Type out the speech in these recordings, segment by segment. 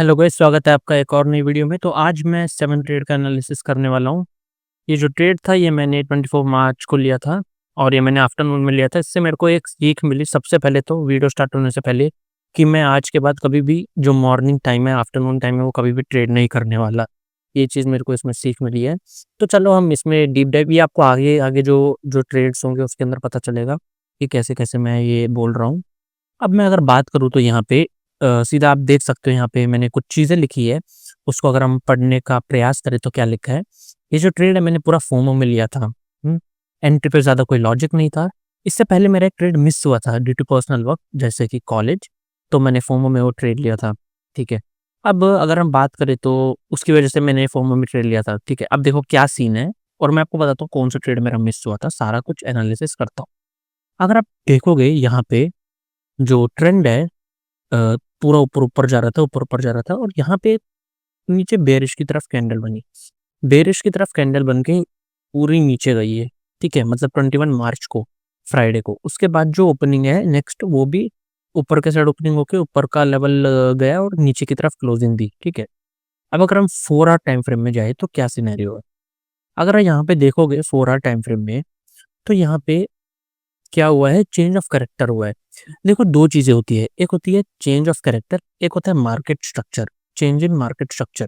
Hello guys, स्वागत है आपका एक और नई वीडियो में। तो आज मैं 7 ट्रेड का एनालिसिस करने वाला हूँ। ये जो ट्रेड था ये मैंने 24 मार्च को लिया था और ये मैंने आफ्टरनून में लिया था। इससे मेरे को एक सीख मिली सबसे पहले तो वीडियो स्टार्ट होने से पहले कि मैं आज के बाद कभी भी जो मॉर्निंग टाइम है, आफ्टरनून टाइम है, वो कभी भी ट्रेड नहीं करने वाला। ये चीज़ मेरे को इसमें सीख मिली है। तो चलो हम इसमें डीप डाइव, ये आपको आगे आगे जो जो ट्रेड्स होंगे उसके अंदर पता चलेगा कि कैसे-कैसे मैं ये बोल रहा हूँ। अब मैं अगर बात करूँ तो यहाँ पे सीधा आप देख सकते हो, यहाँ पे मैंने कुछ चीज़ें लिखी है, उसको अगर हम पढ़ने का प्रयास करें तो क्या लिखा है। ये जो ट्रेड है मैंने पूरा फोमो में लिया था। एंट्री पे ज़्यादा कोई लॉजिक नहीं था। इससे पहले मेरा एक ट्रेड मिस हुआ था ड्यू टू पर्सनल वर्क, जैसे कि कॉलेज, तो मैंने फोमो में वो ट्रेड लिया था, ठीक है। अब अगर हम बात करें तो उसकी वजह से मैंने फोमो में ट्रेड लिया था, ठीक है। अब देखो क्या सीन है और मैं आपको बताता हूँ कौन सा ट्रेड मेरा मिस हुआ था, सारा कुछ एनालिसिस करता हूँ। अगर आप देखोगे यहाँ पे जो ट्रेंड है, पूरा ऊपर-ऊपर जा रहा था, ऊपर-ऊपर जा रहा था और यहाँ पे नीचे बेयरिश की तरफ कैंडल बनी। बेयरिश की तरफ कैंडल बन के पूरी नीचे गई है, ठीक है? मतलब 21 मार्च को, फ्राइडे को। उसके बाद जो ओपनिंग है नेक्स्ट, वो भी ऊपर के साइड ओपनिंग होके ऊपर का लेवल गया और नीचे की तरफ क्लोजिंग दी, ठीक है? अब अगर हम 4 आवर टाइम फ्रेम में जाएँ तो क्या सिनेरियो है? अगर यहाँ पे देखोगे 4 आवर टाइम फ्रेम में, तो यहाँ पे क्या हुआ है, चेंज ऑफ कैरेक्टर हुआ है। देखो 2 चीज़ें होती है, एक होती है चेंज ऑफ कैरेक्टर, एक होता है market structure, change in market structure.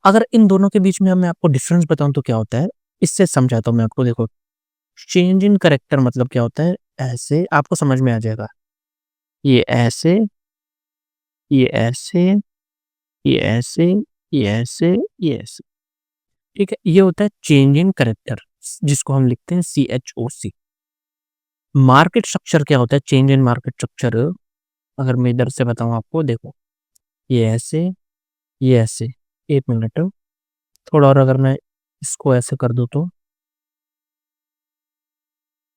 अगर इन दोनों के बीच में मैं आपको डिफरेंस बताऊँ तो क्या होता है, इससे समझाता हूँ मैं आपको। देखो, चेंज इन कैरेक्टर मतलब क्या होता है, ऐसे आपको समझ में आ जाएगा। ये ऐसे, ये ऐसे, ये ऐसे, ये ऐसे, ये ऐसे, ठीक है? ये होता है चेंज इन कैरेक्टर, जिसको हम लिखते हैं CHOC। मार्केट स्ट्रक्चर क्या होता है, चेंज इन मार्केट स्ट्रक्चर, अगर मैं इधर से बताऊँ आपको, देखो ये ऐसे, ये ऐसे। 1 मिनट, थोड़ा और अगर मैं इसको ऐसे कर दूँ तो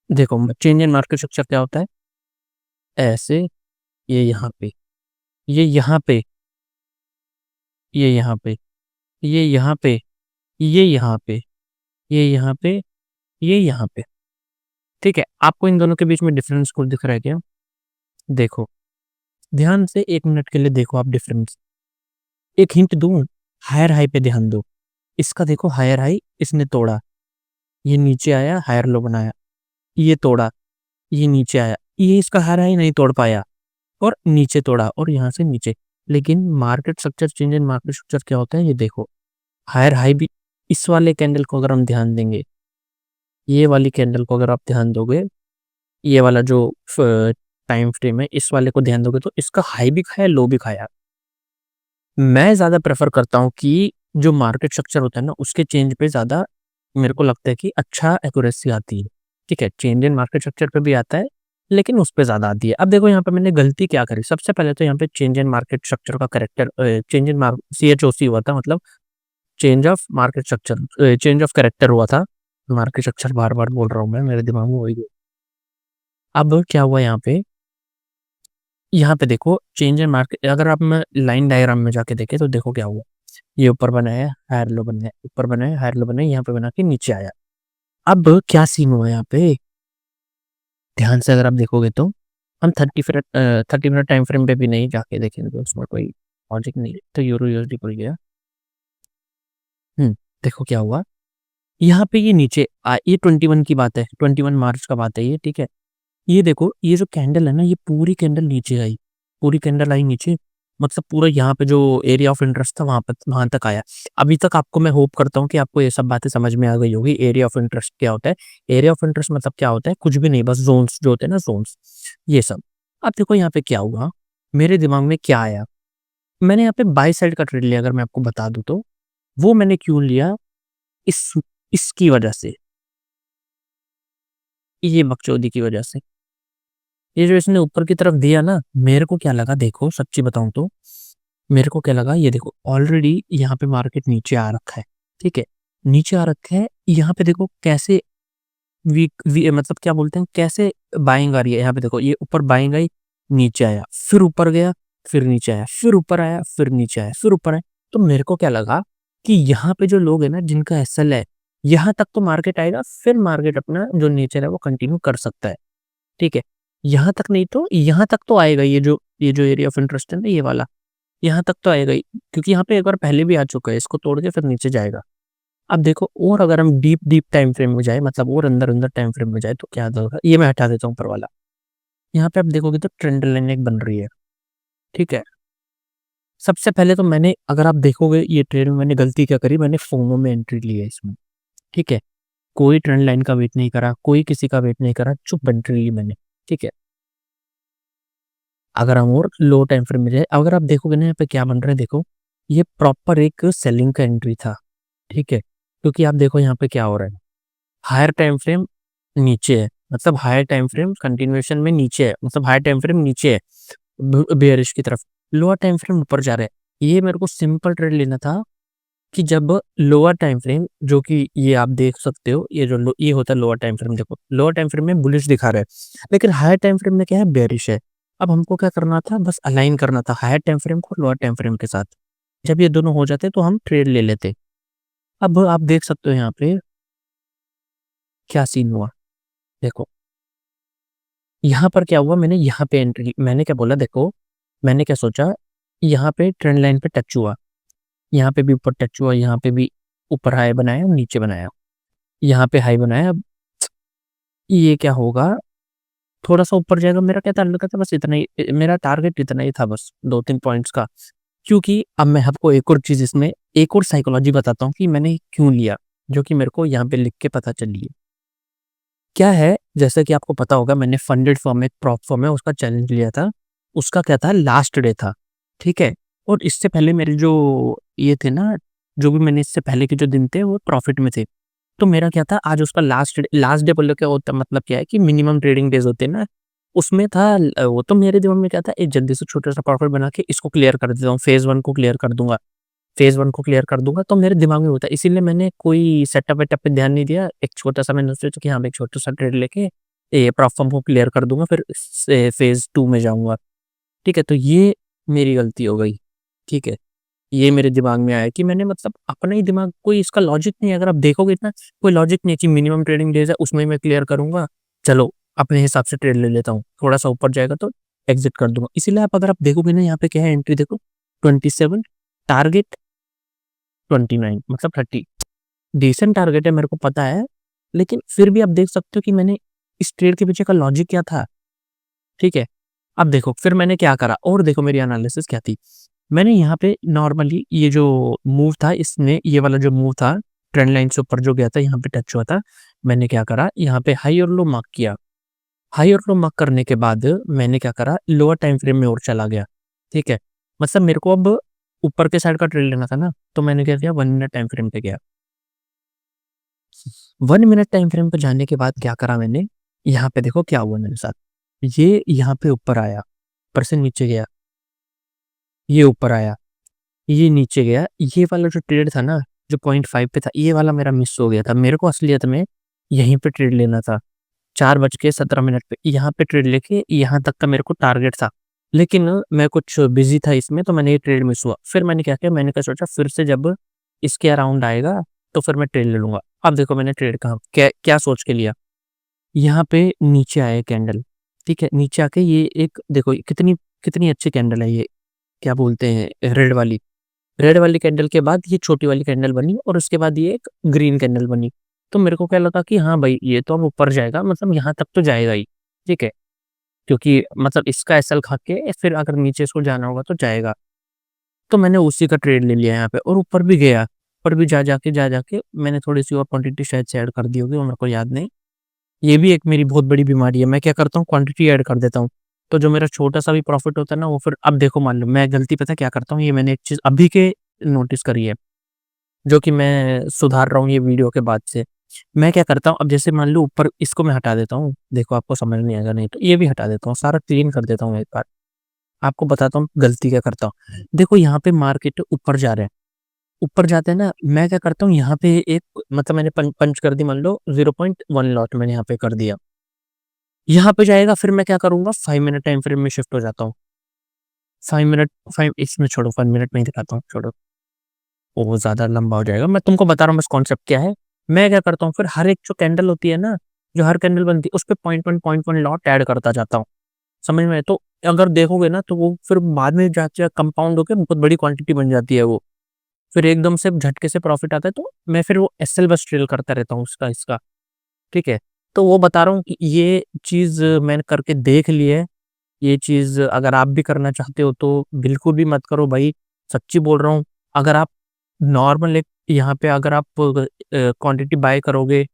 देखो चेंज इन मार्केट स्ट्रक्चर क्या होता है, ऐसे, ये यहाँ पे, ये यहाँ पे, ये यहाँ पे, ये यहाँ पे, ये यहाँ पे, ये यहाँ पे, ये यहाँ पे, ठीक है? आपको इन दोनों के बीच में डिफरेंस कुछ दिख रहा है क्या? देखो, ध्यान से 1 मिनट के लिए देखो आप डिफरेंस। एक हिंट दूँ, हायर हाई पे ध्यान दो। इसका देखो हायर हाई इसने तोड़ा, ये नीचे आया, हायर लो बनाया, ये तोड़ा, ये नीचे आया, ये इसका हायर हाई नहीं तोड़ पाया और नीचे तोड़ा और यहाँ से नीचे। लेकिन market structure, change in market structure क्या होता है, ये देखो, हायर हाई भी, इस वाले कैंडल को अगर हम ध्यान देंगे, ये वाली कैंडल को अगर आप ध्यान दोगे, ये वाला जो टाइम फ्रेम है, इस वाले को ध्यान दोगे तो इसका हाई भी खाया, लो भी खाया। मैं ज़्यादा प्रेफ़र करता हूँ कि जो मार्केट स्ट्रक्चर होता है ना, उसके चेंज पे ज़्यादा मेरे को लगता है कि अच्छा एक्यूरेसी आती है। ठीक है, चेंज इन मार्केट स्ट्रक्चर पे भी आता है, लेकिन उस पे ज़्यादा आती है। अब देखो यहाँ पे मैंने गलती क्या करी, सबसे पहले तो यहाँ पे चेंज इन मार्केट स्ट्रक्चर का character, change in mark CHOC हुआ था, मतलब change of market structure, change of character हुआ था। मार्केट स्ट्रक्चर बार-बार बोल रहा हूँ मैं, मेरे दिमाग में वही है। अब क्या हुआ यहाँ पे देखो चेंज इन मार्केट, अगर आप मैं लाइन डायग्राम में जाके देखें तो देखो क्या हुआ। ये ऊपर बनाया, हायर लो बनाया, ऊपर बनाया, हायर लो बनाया, यहाँ पे बना के नीचे आया। अब क्या सीन हुआ यहाँ पे, ध्यान से अगर आप देखोगे तो हम 30 मिनट टाइम फ्रेम पे भी नहीं जाके देखेंगे तो उसमें कोई लॉजिक नहीं है। तो यूरो यूएसडी खुल गया। देखो क्या हुआ, यहाँ पे ये नीचे ये 21 की बात है, 21 मार्च का बात है ये, ठीक है। ये देखो, ये जो कैंडल है ना, ये पूरी कैंडल नीचे आई, पूरी कैंडल आई नीचे, मतलब पूरा यहाँ पे जो एरिया ऑफ इंटरेस्ट था वहाँ तक आया। अभी तक आपको मैं होप करता हूँ कि आपको ये सब बातें समझ में आ गई होगी। एरिया ऑफ इंटरेस्ट क्या होता है? एरिया ऑफ इंटरेस्ट मतलब क्या होता है? कुछ भी नहीं, बस ज़ोन्स जो होते हैं ना, ज़ोन्स, ये सब। अब देखो यहाँ पे क्या हुआ, मेरे दिमाग में क्या आया, मैंने यहाँ पे बाय साइड का ट्रेड लिया, अगर मैं आपको बता दूँ तो। वो मैंने क्यों लिया? इस इसकी वजह से, ये बकचोदी की वजह से। ये जो इसने ऊपर की तरफ दिया ना, मेरे को क्या लगा, देखो सच्ची बताऊँ तो, मेरे को क्या लगा, ये देखो ऑलरेडी यहाँ पे मार्केट नीचे आ रखा है, ठीक है? नीचे आ रखा है, यहाँ पे देखो कैसे मतलब क्या बोलते हैं, कैसे बाइंग आ रही है। यहाँ पे देखो ये ऊपर बाइंग आई, नीचे आया, फिर ऊपर गया, फिर नीचे आया, फिर ऊपर आया, फिर नीचे आया, फिर ऊपर आया। तो मेरे को क्या लगा कि यहाँ पे जो लोग हैं ना, जिनका एसएल है, यहाँ तक तो मार्केट आएगा, फिर मार्केट अपना जो नेचर है वो कंटिन्यू कर सकता है, ठीक है? यहाँ तक नहीं तो यहाँ तक तो आएगा, ये जो एरिया ऑफ इंटरेस्ट है ना, ये वाला। यहाँ तक तो आएगा ही, क्योंकि यहाँ पे एक बार पहले भी आ चुका है, इसको तोड़ के फिर नीचे जाएगा। अब देखो, और अगर हम डीप टाइम फ्रेम में जाए, मतलब और अंदर टाइम फ्रेम में जाए, तो क्या होगा, ये मैं हटा देता हूँ ऊपर वाला। यहाँ पे आप देखोगे तो ट्रेंड लाइन एक बन रही है, ठीक है। सबसे पहले तो मैंने, अगर आप देखोगे ये ट्रेड में मैंने गलती क्या करी, मैंने फोमो में एंट्री ली है इसमें, ठीक है। कोई ट्रेंड लाइन का वेट नहीं करा, कोई किसी का वेट नहीं करा, चुप एंट्री ली मैंने, ठीक है। अगर हम और लो टाइम फ्रेम में जाए, अगर आप देखोगे ना यहाँ पे क्या बन रहा है, देखो ये प्रॉपर एक सेलिंग का एंट्री था, ठीक है। क्योंकि आप देखो यहाँ पे क्या हो रहा है, हायर टाइम फ्रेम नीचे है, मतलब हायर टाइम फ्रेम कंटिन्यूएशन में नीचे है, मतलब हायर टाइम फ्रेम नीचे है बेयरिश की तरफ, लोअर टाइम फ्रेम ऊपर जा रहा है। ये मेरे को सिंपल ट्रेड लेना था कि जब लोअर टाइम फ्रेम, जो कि ये आप देख सकते हो, ये जो ये होता है लोअर टाइम फ्रेम, देखो लोअर टाइम फ्रेम में बुलिश दिखा रहा है, लेकिन हायर टाइम फ्रेम में क्या है, बेयरिश है। अब हमको क्या करना था, बस अलाइन करना था हायर टाइम फ्रेम को लोअर टाइम फ्रेम के साथ। जब ये दोनों हो जाते तो हम ट्रेड ले लेते। अब आप देख सकते हो यहाँ पे क्या सीन हुआ, देखो यहाँ पर क्या हुआ, मैंने यहाँ पे एंट्री, मैंने क्या बोला, देखो मैंने क्या सोचा, यहाँ पे ट्रेंड लाइन पे टच हुआ, यहाँ पे भी ऊपर टच हुआ, यहाँ पे भी ऊपर हाई बनाया, नीचे बनाया, यहाँ पे हाई बनाया। अब ये क्या होगा, थोड़ा सा ऊपर जाएगा, मेरा क्या ताल्लुक था, बस इतना ही मेरा टारगेट, इतना ही था बस 2-3 पॉइंट्स का। क्योंकि अब मैं आपको एक और चीज इसमें, एक और साइकोलॉजी बताता हूँ कि मैंने क्यों लिया, जो कि मेरे को यहाँ पे लिख के पता चली है क्या है। जैसे कि आपको पता होगा, मैंने फंडेड फॉर्म, एक प्रॉप फॉर्म है, उसका चैलेंज लिया था। उसका क्या था, लास्ट डे था, ठीक है। और इससे पहले मेरे जो ये थे ना, जो भी मैंने इससे पहले के जो दिन थे वो प्रॉफिट में थे। तो मेरा क्या था, आज उसका लास्ट डे बोलो, क्या होता मतलब क्या है कि मिनिमम ट्रेडिंग डेज होते हैं ना, उसमें था वो। तो मेरे दिमाग में क्या था, एक जल्दी से छोटा सा प्रॉफिट बना के इसको क्लियर कर देता हूँ, फेज 1 को क्लियर कर दूंगा, फेज 1 को क्लियर कर दूंगा, तो मेरे दिमाग में होता है। इसीलिए मैंने कोई सेटअप वेटअप पे ध्यान नहीं दिया, एक छोटा सा मैंने सोचा कि हाँ भाई, छोटा सा ट्रेड लेके ये प्रॉफिट को क्लियर कर दूंगा, फिर फेज 2 में जाऊंगा, ठीक है। तो ये मेरी गलती हो गई, ठीक है। ये मेरे दिमाग में आया कि मैंने, मतलब अपना ही दिमाग, कोई इसका लॉजिक नहीं है, अगर आप देखोगे इतना कोई लॉजिक नहीं है कि मिनिमम ट्रेडिंग डेज है उसमें मैं क्लियर करूंगा, चलो अपने हिसाब से ट्रेड ले लेता हूँ, थोड़ा सा ऊपर जाएगा तो एग्जिट कर दूंगा। इसीलिए आप, अगर आप देखोगे ना, यहाँ पे क्या है, एंट्री देखो 27, टारगेट 29, मतलब 30। डिसेंट टारगेट है, मेरे को पता है, लेकिन फिर भी आप देख सकते हो कि मैंने इस ट्रेड के पीछे का लॉजिक क्या था, ठीक है। अब देखो फिर मैंने क्या करा, और देखो मेरी एनालिसिस क्या थी। मैंने यहाँ पे नॉर्मली ये जो मूव था, इसमें ये वाला जो मूव था, ट्रेंड लाइन से ऊपर जो गया था, यहाँ पे टच हुआ था, मैंने क्या करा, यहाँ पे हाई और लो मार्क किया। हाई और लो मार्क करने के बाद मैंने क्या करा, लोअर टाइम फ्रेम में और चला गया, ठीक है। मतलब मेरे को अब ऊपर के साइड का ट्रेड लेना था ना, तो मैंने क्या किया, 1 मिनट टाइम फ्रेम पे गया। 1 मिनट टाइम फ्रेम पे जाने के बाद क्या करा मैंने, यहाँ पे देखो क्या हुआ मेरे साथ, ये यहाँ पे ऊपर आया, ऊपर से नीचे गया, ये ऊपर आया, ये नीचे गया। ये वाला जो ट्रेड था ना, जो 0.5 पे था, ये वाला मेरा मिस हो गया था। मेरे को असलियत में यहीं पे ट्रेड लेना था, 4:17 पे यहाँ पे ट्रेड लेके यहाँ तक का मेरे को टारगेट था। लेकिन मैं कुछ बिजी था इसमें, तो मैंने ये ट्रेड मिस हुआ। फिर मैंने क्या किया, मैंने क्या सोचा, फिर से जब इसके अराउंड आएगा तो फिर मैं ट्रेड ले लूंगा। अब देखो मैंने ट्रेड कहाँ, क्या क्या सोच के लिया, यहाँ पे नीचे आया कैंडल, ठीक है। नीचे आके ये एक देखो, कितनी कितनी अच्छी कैंडल है ये, क्या बोलते हैं, रेड वाली कैंडल के बाद ये छोटी वाली कैंडल बनी, और उसके बाद ये एक ग्रीन कैंडल बनी। तो मेरे को क्या लगा कि हाँ भाई, ये तो अब ऊपर जाएगा, मतलब यहाँ तक तो जाएगा ही, ठीक है। क्योंकि मतलब इसका एसएल खा के फिर अगर नीचे इसको जाना होगा तो जाएगा। तो मैंने उसी का ट्रेड ले लिया यहाँ पे, और ऊपर भी गया, ऊपर भी जा जाके मैंने थोड़ी सी और क्वांटिटी शायद से ऐड कर दी होगी, वो मेरे को याद नहीं। ये भी एक मेरी बहुत बड़ी बीमारी है, मैं क्या करता हूँ, क्वांटिटी ऐड कर देता हूँ। तो जो मेरा छोटा सा भी प्रॉफिट होता है ना, वो फिर, अब देखो मान लो मैं गलती पता क्या करता हूँ, ये मैंने एक चीज अभी के नोटिस करी है, जो कि मैं सुधार रहा हूँ ये वीडियो के बाद से। मैं क्या करता हूँ, अब जैसे मान लो ऊपर इसको मैं हटा देता हूँ, देखो आपको समझ नहीं आएगा, नहीं तो ये भी हटा देता हूँ, सारा क्लीन कर देता हूँ एक बार, आपको बताता हूँ गलती क्या करता हूँ। देखो यहाँ पे मार्केट ऊपर जा रहे हैं, ऊपर जाते हैं ना, मैं क्या करता हूँ, यहाँ पे एक, मतलब मैंने पंच कर दी, मान लो 0.1 लॉट मैंने यहाँ पे कर दिया। यहाँ पे जाएगा, फिर मैं क्या करूंगा, 5 मिनट टाइम फ्रेम में शिफ्ट हो जाता हूँ। 5 मिनट, 5 इसमें छोड़ो, 5 मिनट में ही दिखाता हूँ, छोड़ो, वो ज्यादा लंबा हो जाएगा। मैं तुमको बता रहा हूँ बस कॉन्सेप्ट क्या है। मैं क्या करता हूँ, फिर हर एक जो कैंडल होती है ना, जो हर कैंडल बनती है, उस पर 0.1 लॉट ऐड करता जाता हूँ। समझ में आया? तो अगर देखोगे ना तो वो फिर बाद में जाके कंपाउंड होके बहुत बड़ी क्वांटिटी बन जाती है वो। फिर एकदम से झटके से प्रॉफिट आता है, तो मैं फिर वो एसएल बस ट्रेल करता रहता हूँ उसका इसका, ठीक है? तो वो बता रहा हूँ कि ये चीज़ मैंने करके देख ली है। ये चीज़ अगर आप भी करना चाहते हो तो बिल्कुल भी मत करो भाई, सच्ची बोल रहा हूँ। अगर आप नॉर्मल एक यहाँ पे अगर आप क्वांटिटी बाय करोगे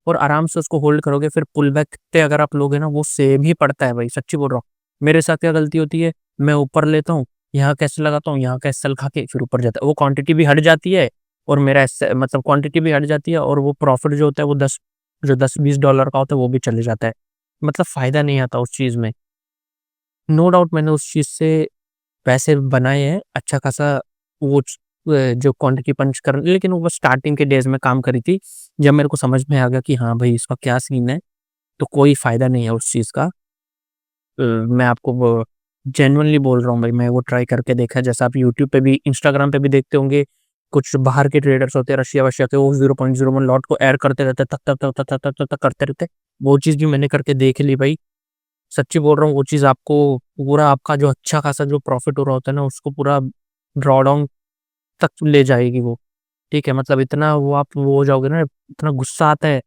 और आराम से उसको होल्ड करोगे, फिर पुल बैक पे अगर आप लोगे ना, वो सेम ही पड़ता है भाई, सच्ची बोल रहा हूँ। मेरे साथ क्या गलती होती है, मैं ऊपर लेता हूँ, यहाँ कैसे लगाता हूँ, यहाँ का एसएल खा के फिर ऊपर जाता है। वो क्वांटिटी भी हट जाती है और मेरा एस मतलब क्वांटिटी भी हट जाती है, और वो प्रॉफिट जो होता है वो 10-20 डॉलर का होता है वो भी चले जाता है। मतलब फ़ायदा नहीं आता उस चीज़ में। नो डाउट मैंने उस चीज़ से पैसे बनाए हैं, अच्छा खासा वो जो क्वांटिटी पंच कर, लेकिन वो स्टार्टिंग के डेज़ में काम करी थी। जब मेरे को समझ में आ गया कि हाँ भाई, इसका क्या सीन है, तो कोई फ़ायदा नहीं है उस चीज़ का। मैं आपको वो जेन्युइनली बोल रहा हूँ भाई, मैं वो ट्राई करके देखा है। जैसा आप यूट्यूब पे भी, इंस्टाग्राम पे भी देखते होंगे, कुछ बाहर के ट्रेडर्स होते हैं रशिया-वशिया के, वो 0.01 लॉट को ऐड करते रहते हैं, तक करते रहते हैं। वो चीज़ भी मैंने करके देख ली भाई। सच्ची बोल रहा हूँ, वो चीज़ आपको पूरा आपका जो अच्छा खासा जो प्रॉफ़िट हो रहा होता है ना, उसको पूरा ड्रॉ डाउन तक ले जाएगी वो, ठीक है? मतलब इतना वो आप वो हो जाओगे ना, इतना गुस्सा आता है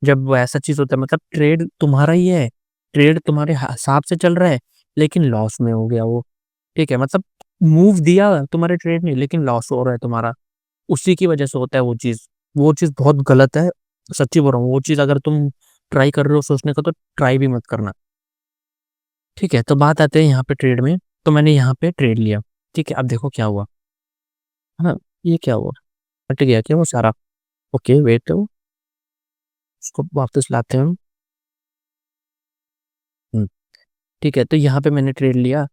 जब वो ऐसा चीज़ होता है। मतलब ट्रेड तुम्हारा ही है, ट्रेड तुम्हारे हिसाब से चल रहा है, लेकिन लॉस में हो गया वो, ठीक है? मतलब मूव दिया तुम्हारे ट्रेड ने, लेकिन लॉस हो रहा है तुम्हारा, उसी की वजह से होता है वो चीज़। वो चीज़ बहुत गलत है, सच्ची बोल रहा हूँ। वो चीज़ अगर तुम ट्राई कर रहे हो सोचने का, तो ट्राई भी मत करना। ठीक है, तो बात आते हैं यहाँ पे ट्रेड में, तो मैंने यहाँ पे ट्रेड लिया, ठीक है? अब देखो क्या हुआ, है ना? ये क्या हुआ? हट गया क्या वो सारा? ओके वेट करो, उसको वापस लाते हैं हम। हुँ, ठीक है, तो यहाँ पे मैंने ट्रेड लिया।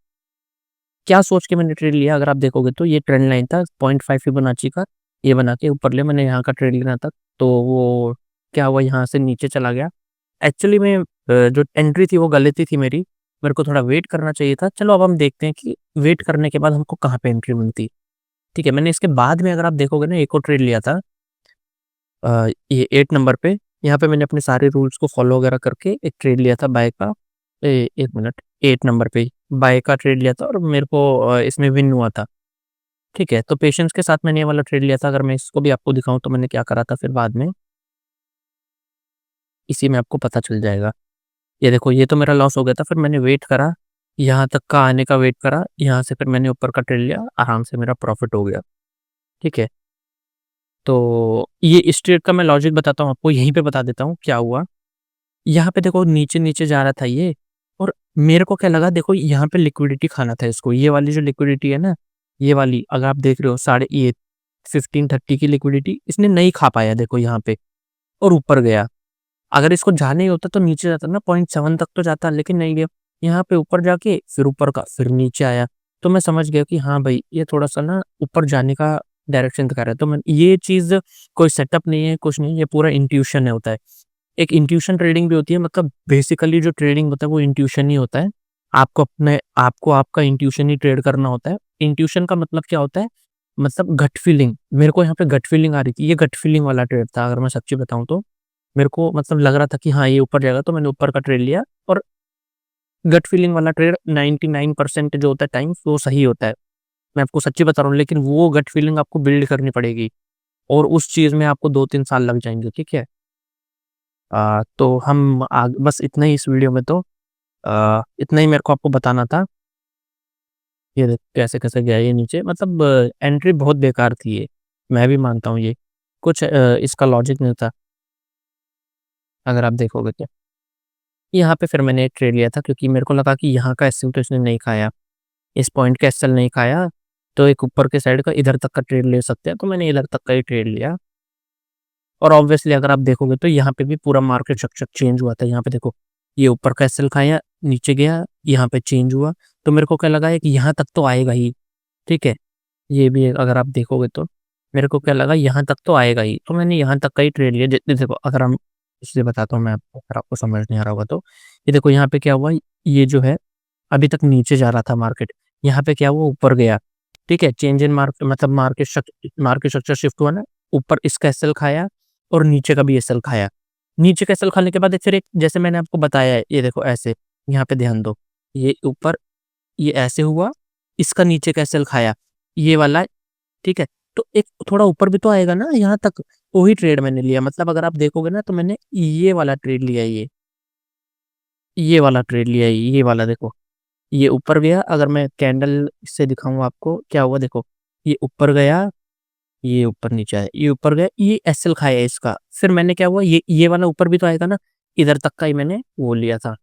क्या सोच के मैंने ट्रेड लिया, अगर आप देखोगे तो ये ट्रेंड लाइन था 0.5 फिबोनाची का, ये बना के ऊपर लिया मैंने, यहाँ का ट्रेड लेना था, तो वो क्या हुआ, यहाँ से नीचे चला गया। एक्चुअली में जो एंट्री थी वो गलती थी मेरी, मेरे को थोड़ा वेट करना चाहिए था। चलो अब हम देखते हैं कि वेट करने के बाद हमको कहाँ पे एंट्री मिलती है। ठीक है, मैंने इसके बाद में अगर आप देखोगे ना, एक और ट्रेड लिया था ये 8 नंबर पे। यहाँ पे मैंने अपने सारे रूल्स को फॉलो वगैरह करके एक ट्रेड लिया था बाय का। 1 मिनट, 8 नंबर पे बाय का ट्रेड लिया था और मेरे को इसमें विन हुआ था। ठीक है, तो पेशेंस के साथ मैंने ये वाला ट्रेड लिया था। अगर मैं इसको भी आपको दिखाऊँ तो मैंने क्या करा था फिर बाद में, इसी में आपको पता चल जाएगा। ये देखो, ये तो मेरा लॉस हो गया था, फिर मैंने वेट करा, यहाँ तक का आने का वेट करा, यहाँ से फिर मैंने ऊपर का ट्रेड लिया, आराम से मेरा प्रॉफ़िट हो गया। ठीक है, तो ये इस ट्रेड का मैं लॉजिक बताता हूँ आपको, यहीं पे बता देता हूँ क्या हुआ। यहाँ पे देखो नीचे-नीचे जा रहा था ये, और मेरे को क्या लगा, देखो यहाँ पे लिक्विडिटी खाना था इसको, ये वाली जो लिक्विडिटी है ना, ये वाली अगर आप देख रहे हो साढ़े ये 15-30 की लिक्विडिटी इसने नहीं खा पाया देखो यहाँ पे, और ऊपर गया। अगर इसको जाना ही होता तो नीचे जाता ना, 0.7 तक तो जाता, लेकिन नहीं गया। यहाँ पे ऊपर जाके फिर ऊपर का फिर नीचे आया। तो मैं समझ गया कि हाँ भाई, ये थोड़ा-सा ना ऊपर जाने का डायरेक्शन दिखा रहा है। तो मैं ये चीज़ कोई सेटअप नहीं है, कुछ नहीं है, ये पूरा इंट्यूशन है होता है। एक इंट्यूशन ट्रेडिंग भी होती है, मतलब बेसिकली जो ट्रेडिंग होता है वो इंट्यूशन ही होता है। आपको आपका इंट्यूशन ही ट्रेड करना होता है। इंट्यूशन का मतलब क्या होता है? मतलब गट फीलिंग। मेरे को यहाँ पे गट फीलिंग आ रही थी, ये गट फीलिंग वाला ट्रेड था अगर मैं सच्ची बताऊँ तो। मेरे को मतलब लग रहा था कि हाँ, ये ऊपर जाएगा, तो मैंने ऊपर का ट्रेड लिया, और गट फीलिंग वाला ट्रेड 99% जो होता है टाइम्स वो सही होता है। मैं आपको सच्ची बता रहा हूँ, लेकिन वो गट फीलिंग आपको बिल्ड करनी पड़ेगी, और उस चीज़ में आपको 2-3 साल लग जाएँगे, ठीक है? तो हम आग बस इतना ही इस वीडियो में, तो इतना ही मेरे को आपको बताना था। ये देख कैसे-कैसे गया ये नीचे, मतलब एंट्री बहुत बेकार थी ये, मैं भी मानता हूँ ये। कुछ इसका लॉजिक नहीं था, अगर आप देखोगे तो। यहाँ पे फिर मैंने एक ट्रेड लिया था, क्योंकि मेरे को लगा कि यहाँ का एसएल तो इसने नहीं खाया, इस पॉइंट का एसएल नहीं खाया, तो एक ऊपर के साइड का इधर तक का ट्रेड ले सकते हैं, तो मैंने इधर तक का ही ट्रेड लिया। और ऑब्वियसली अगर आप देखोगे तो यहाँ पे भी पूरा मार्केट स्ट्रक्चर चेंज हुआ था। यहाँ पे देखो, ये ऊपर का एसएल खाया, नीचे गया, यहाँ पे चेंज हुआ, तो मेरे को क्या लगा है कि यहाँ तक तो आएगा ही, ठीक है? ये भी अगर आप देखोगे तो मेरे को क्या लगा, यहाँ तक तो आएगा ही, तो मैंने यहाँ तक का ही ट्रेड लिया। जितने देखो, अगर हम इसलिए बताता हूँ मैं आपको, अगर आपको समझ नहीं आ रहा होगा तो, ये देखो यहाँ पे क्या हुआ, ये जो है अभी तक नीचे जा रहा था मार्केट, यहाँ पे क्या हुआ, ऊपर गया, ठीक है? चेंज इन मार्केट, मतलब मार्केट स्ट्रक्चर शिफ्ट हुआ ना, ऊपर इसका एसएल खाया और नीचे का भी एसएल खाया। नीचे का एसएल खाने के बाद फिर एक, जैसे मैंने आपको बताया है, ये देखो ऐसे, यहाँ पे ध्यान दो, ये ऊपर ये ऐसे हुआ, इसका नीचे का एसएल खाया, ये वाला, ठीक है? तो एक थोड़ा ऊपर भी तो आएगा ना यहाँ तक, वही ट्रेड मैंने लिया। मतलब अगर आप देखोगे ना तो मैंने ये वाला ट्रेड लिया है ये वाला ट्रेड लिया है, ये वाला देखो, ये ऊपर गया। अगर मैं कैंडल से दिखाऊँ आपको क्या हुआ, देखो ये ऊपर गया, ये ऊपर नीचे आया, ये ऊपर गया, ये एसएल खाया इसका। फिर मैंने क्या हुआ, ये वाला ऊपर भी तो आएगा ना, इधर तक का ही मैंने वो लिया था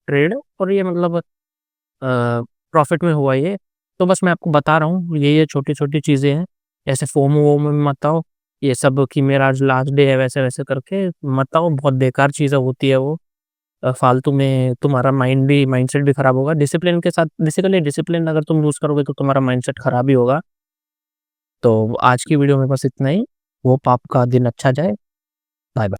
ट्रेड, और ये मतलब प्रॉफिट में हुआ ये। तो बस मैं आपको बता रहा हूँ, ये छोटी-छोटी चीज़ें हैं। ऐसे फोमो-वोमो में मत आओ, ये सब कि मेरा आज लास्ट डे है वैसे-वैसे करके मत आओ, बहुत बेकार चीज़ें होती है वो। फालतू में तुम्हारा माइंडसेट भी खराब होगा। डिसिप्लिन के साथ बेसिकली डिसिप्लिन अगर तुम लूज़ करोगे तो तुम्हारा माइंडसेट खराब ही होगा। तो आज की वीडियो में बस इतना ही। होप आपका दिन अच्छा जाए। बाय-बाय।